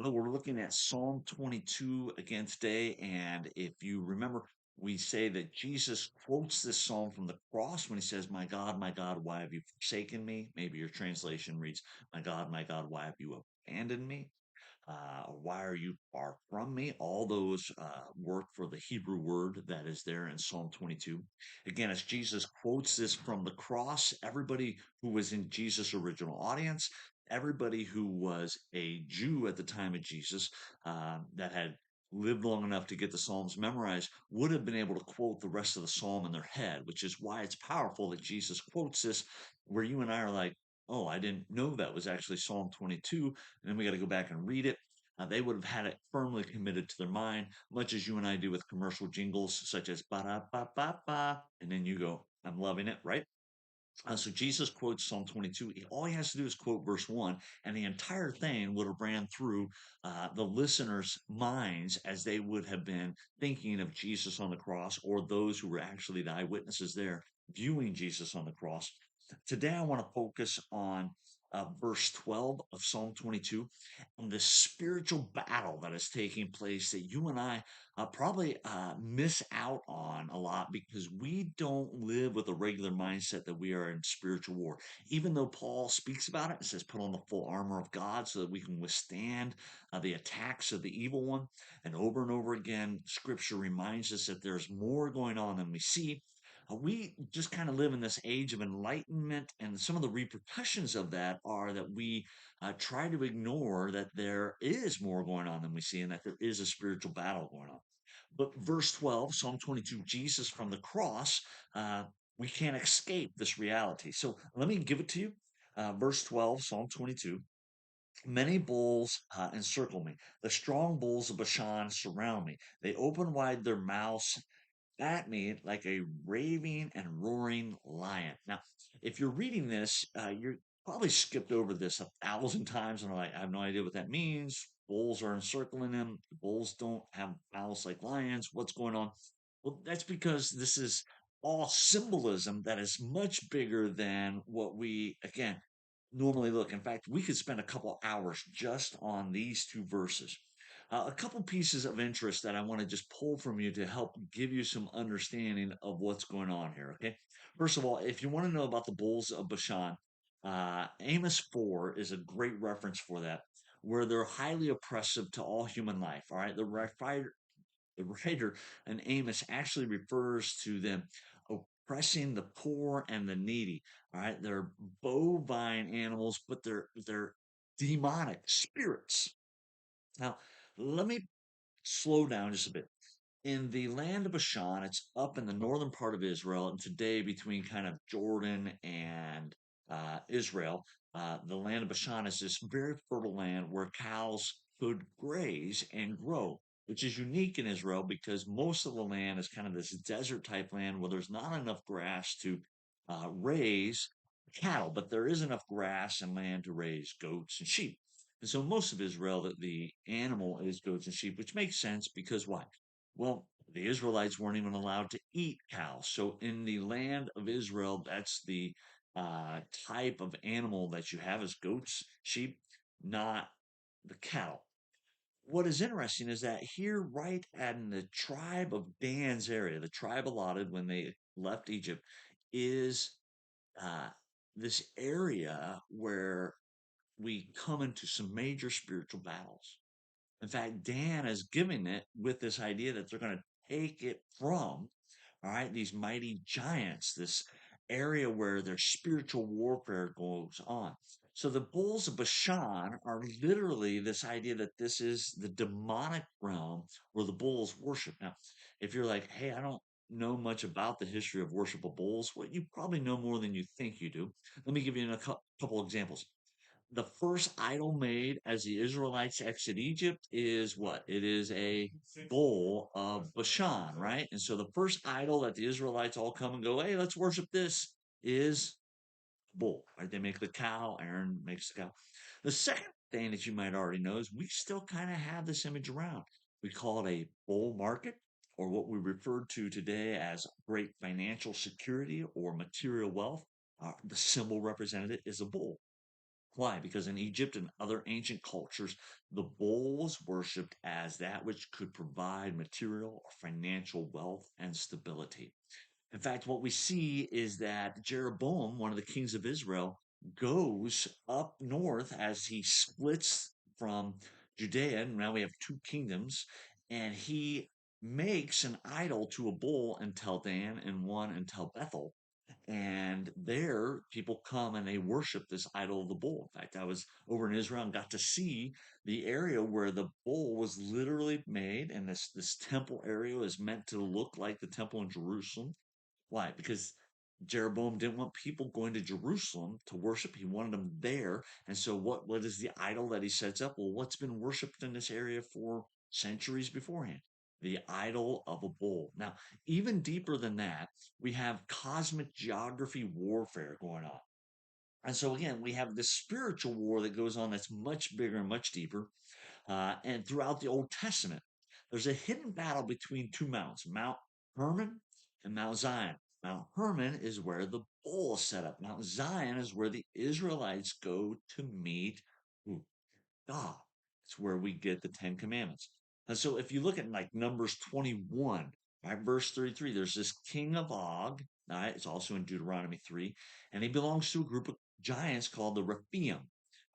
So we're looking at Psalm 22 again today. And if you remember, we say that Jesus quotes this psalm from the cross when he says, my God, why have you forsaken me? Maybe your translation reads, my God, why have you abandoned me? Why are you far from me? All those work for the Hebrew word that is there in Psalm 22. Again, as Jesus quotes this from the cross, everybody who was in Jesus' original audience, everybody who was a Jew at the time of Jesus that had lived long enough to get the Psalms memorized would have been able to quote the rest of the Psalm in their head, which is why it's powerful that Jesus quotes this, where you and I are like, oh, I didn't know that was actually Psalm 22, and then we got to go back and read it. They would have had it firmly committed to their mind, much as you and I do with commercial jingles such as ba da ba ba ba, and then you go, I'm loving it, right? So Jesus quotes Psalm 22. All he has to do is quote verse 1, and the entire thing would have ran through the listeners' minds as they would have been thinking of Jesus on the cross, or those who were actually the eyewitnesses there viewing Jesus on the cross. Today, I want to focus on verse 12 of Psalm 22 and the spiritual battle that is taking place that you and I probably miss out on a lot because we don't live with a regular mindset that we are in spiritual war. Even though Paul speaks about it and says, put on the full armor of God so that we can withstand the attacks of the evil one. And over again, scripture reminds us that there's more going on than we see. We just kind of live in this age of enlightenment, and some of the repercussions of that are that we try to ignore that there is more going on than we see and that there is a spiritual battle going on. But verse 12, Psalm 22, Jesus from the cross, uh, we can't escape this reality. So let me give it to you. Verse 12, Psalm 22. Many bulls encircle me. The strong bulls of Bashan surround me. They open wide their mouths at me like a raving and roaring lion. Now, if you're reading this, you're probably skipped over this 1,000 times and are like, I have no idea what that means. Bulls are encircling them. Bulls don't have mouths like lions. What's going on? Well, that's because this is all symbolism that is much bigger than what we, again, normally look. In fact, we could spend a couple hours just on these two verses. A couple pieces of interest that I want to just pull from you to help give you some understanding of what's going on here. Okay. First of all, if you want to know about the bulls of Bashan, Amos 4 is a great reference for that, where they're highly oppressive to all human life. All right. The writer in Amos actually refers to them oppressing the poor and the needy. All right, they're bovine animals, but they're demonic spirits. Now, let me slow down just a bit. In the land of Bashan, it's up in the northern part of Israel, and today between kind of Jordan and Israel, the land of Bashan is this very fertile land where cows could graze and grow, which is unique in Israel because most of the land is kind of this desert type land where there's not enough grass to raise cattle, but there is enough grass and land to raise goats and sheep. And so most of Israel, the animal is goats and sheep, which makes sense because why? Well, the Israelites weren't even allowed to eat cows. So in the land of Israel, that's the type of animal that you have as goats, sheep, not the cattle. What is interesting is that here, right in the tribe of Dan's area, the tribe allotted when they left Egypt, is uh, this area where we come into some major spiritual battles. In fact, Dan is giving it with this idea that they're going to take it from, all right, these mighty giants, this area where their spiritual warfare goes on. So the bulls of Bashan are literally this idea that this is the demonic realm where the bulls worship. Now, if you're like, hey, I don't know much about the history of worship of bulls, well, you probably know more than you think you do. Let me give you a couple examples. The first idol made as the Israelites exit Egypt is what? It is a bull of Bashan, right? And so the first idol that the Israelites all come and go, hey, let's worship this is bull, right? They make the cow, Aaron makes the cow. The second thing that you might already know is we still kind of have this image around. We call it a bull market, or what we refer to today as great financial security or material wealth. The symbol represented is a bull. Why? Because in Egypt and other ancient cultures, the bull was worshipped as that which could provide material or financial wealth and stability. In fact, what we see is that Jeroboam, one of the kings of Israel, goes up north as he splits from Judea. And now we have two kingdoms, and he makes an idol to a bull in Tel Dan and one in Tel Bethel. And there, people come and they worship this idol of the bull. In fact, I was over in Israel and got to see the area where the bull was literally made, and this temple area is meant to look like the temple in Jerusalem. Why? Because Jeroboam didn't want people going to Jerusalem to worship. He wanted them there. And so what is the idol that he sets up? Well, what's been worshipped in this area for centuries beforehand? The idol of a bull. Now, even deeper than that, we have cosmic geography warfare going on. And so again, we have this spiritual war that goes on that's much bigger and much deeper. And throughout the Old Testament, there's a hidden battle between two mountains, Mount Hermon and Mount Zion. Mount Hermon is where the bull is set up. Mount Zion is where the Israelites go to meet who? God. It's where we get the Ten Commandments. And so if you look at like Numbers 21, right, verse 33, there's this king of Og, right? It's also in Deuteronomy 3, and he belongs to a group of giants called the Rephaim,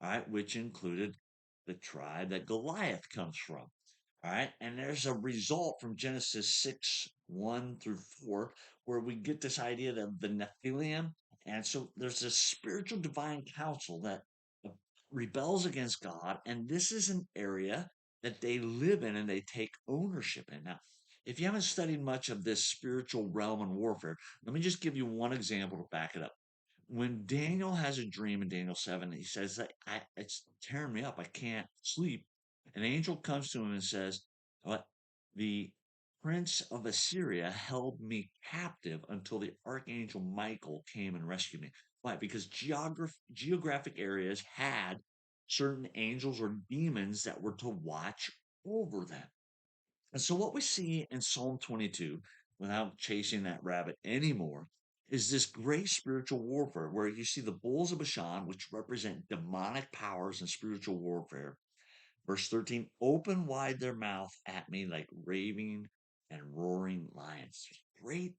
all right, which included the tribe that Goliath comes from. All right. And there's a result from Genesis 6, 1 through 4, where we get this idea that the Nephilim. And so there's this spiritual divine council that rebels against God. And this is an area that they live in and they take ownership in. Now, if you haven't studied much of this spiritual realm and warfare, let me just give you one example to back it up. When Daniel has a dream in Daniel 7, he says that it's tearing me up. I can't sleep. An angel comes to him and says, "What? The prince of Assyria held me captive until the archangel Michael came and rescued me." Why? Because geographic areas had certain angels or demons that were to watch over them. And so, what we see in Psalm 22, without chasing that rabbit anymore, is this great spiritual warfare where you see the bulls of Bashan, which represent demonic powers and spiritual warfare. Verse 13, open wide their mouth at me like raving and roaring lions. Great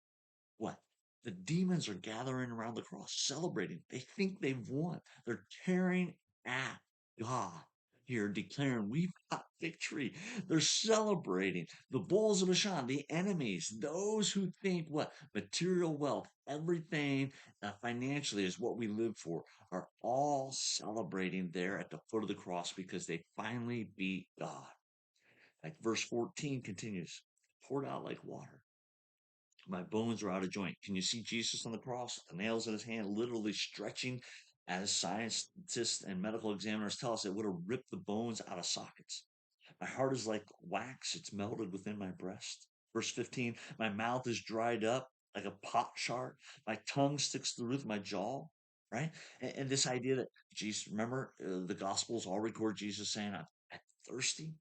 what? The demons are gathering around the cross, celebrating. They think they've won. They're tearing at God here, declaring, we've got victory. They're celebrating. The bulls of Bashan, the enemies, those who think what? Material wealth, everything financially is what we live for, are all celebrating there at the foot of the cross because they finally beat God. Like verse 14 continues, poured out like water. My bones are out of joint. Can you see Jesus on the cross? The nails in his hand, literally stretching, as scientists and medical examiners tell us, it would have ripped the bones out of sockets. My heart is like wax, it's melted within my breast. Verse 15, my mouth is dried up like a pot shard. My tongue sticks to the roof of my jaw, right? And this idea that Jesus, remember, the Gospels all record Jesus saying, I'm thirsty.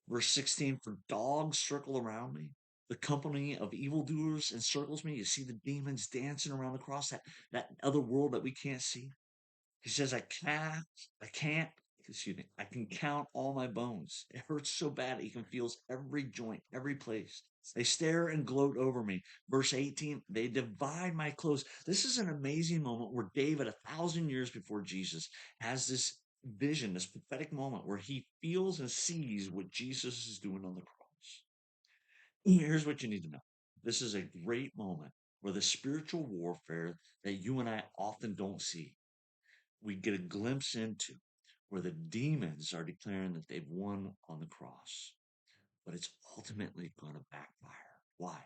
Verse 16, for dogs circle around me. The company of evildoers encircles me. You see the demons dancing around the cross, that other world that we can't see. He says, I can't, excuse me, I can count all my bones. It hurts so bad he can feel every joint, every place. They stare and gloat over me. Verse 18, they divide my clothes. This is an amazing moment where David, 1,000 years before Jesus, has this vision, this prophetic moment where he feels and sees what Jesus is doing on the cross. Here's what you need to know. This is a great moment where the spiritual warfare that you and I often don't see, we get a glimpse into where the demons are declaring that they've won on the cross. But it's ultimately going to backfire. Why?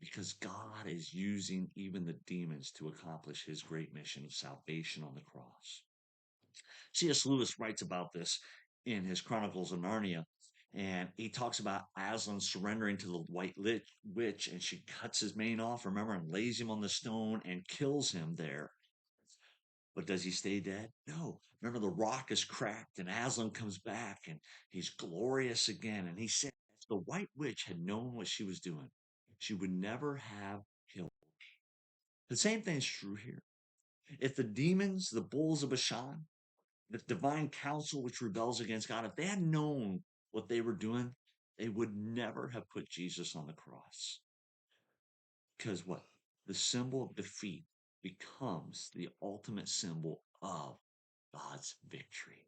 Because God is using even the demons to accomplish his great mission of salvation on the cross. C.S. Lewis writes about this in his Chronicles of Narnia. And he talks about Aslan surrendering to the White Witch, and she cuts his mane off, remember, and lays him on the stone and kills him there. But does he stay dead? No. Remember, the rock is cracked, and Aslan comes back, and he's glorious again. And he said, if the White Witch had known what she was doing, she would never have killed. The same thing is true here. If the demons, the bulls of Bashan, The divine council which rebels against God, if they had known what they were doing, they would never have put Jesus on the cross. Because what? The symbol of defeat becomes the ultimate symbol of God's victory.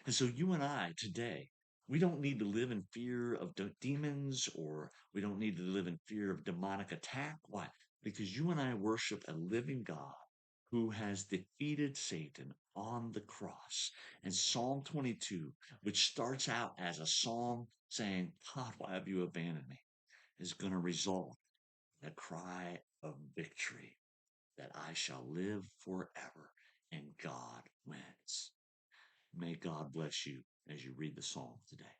And so you and I today, we don't need to live in fear of demons, or we don't need to live in fear of demonic attack. Why? Because you and I worship a living God who has defeated Satan on the cross. And Psalm 22, which starts out as a psalm saying, God, why have you abandoned me? Is going to result in a cry of victory, that I shall live forever and God wins. May God bless you as you read the psalm today.